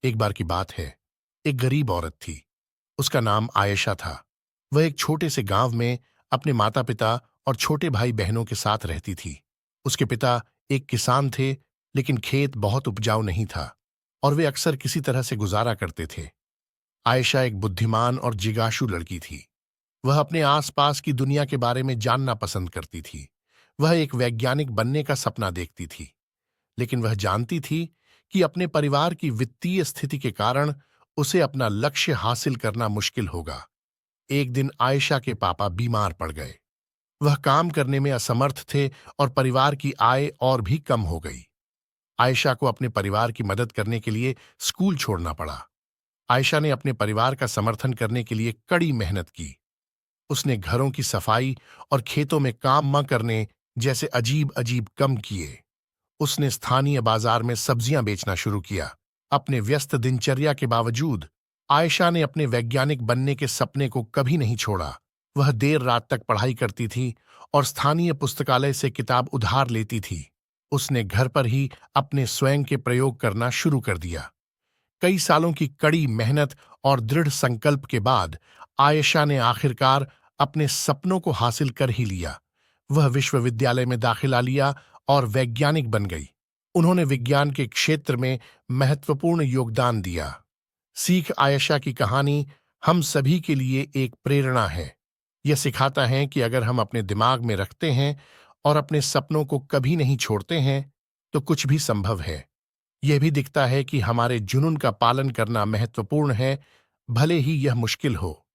एक बार की बात है। एक गरीब औरत थी। उसका नाम आयशा था। वह एक छोटे से गांव में अपने माता पिता और छोटे भाई बहनों के साथ रहती थी। उसके पिता एक किसान थे, लेकिन खेत बहुत उपजाऊ नहीं था और वे अक्सर किसी तरह से गुजारा करते थे। आयशा एक बुद्धिमान और जिज्ञासु लड़की थी। वह अपने आसपास की दुनिया के बारे में जानना पसंद करती थी। वह एक वैज्ञानिक बनने का सपना देखती थी, लेकिन वह जानती थी कि अपने परिवार की वित्तीय स्थिति के कारण उसे अपना लक्ष्य हासिल करना मुश्किल होगा। एक दिन आयशा के पापा बीमार पड़ गए। वह काम करने में असमर्थ थे और परिवार की आय और भी कम हो गई। आयशा को अपने परिवार की मदद करने के लिए स्कूल छोड़ना पड़ा। आयशा ने अपने परिवार का समर्थन करने के लिए कड़ी मेहनत की। उसने घरों की सफाई और खेतों में काम न करने जैसे अजीब अजीब कम किए। उसने स्थानीय बाजार में सब्जियां बेचना शुरू किया। अपने व्यस्त दिनचर्या के बावजूद आयशा ने अपने वैज्ञानिक बनने के सपने को कभी नहीं छोड़ा। वह देर रात तक पढ़ाई करती थी और स्थानीय पुस्तकालय से किताब उधार लेती थी। उसने घर पर ही अपने स्वयं के प्रयोग करना शुरू कर दिया। कई सालों की कड़ी मेहनत और दृढ़ संकल्प के बाद आयशा ने आखिरकार अपने सपनों को हासिल कर ही लिया। वह विश्वविद्यालय में दाखिला लिया और वैज्ञानिक बन गई। उन्होंने विज्ञान के क्षेत्र में महत्वपूर्ण योगदान दिया। सीख आयशा की कहानी हम सभी के लिए एक प्रेरणा है। यह सिखाता है कि अगर हम अपने दिमाग में रखते हैं और अपने सपनों को कभी नहीं छोड़ते हैं, तो कुछ भी संभव है। यह भी दिखता है कि हमारे जुनून का पालन करना महत्वपूर्ण है, भले ही यह मुश्किल हो।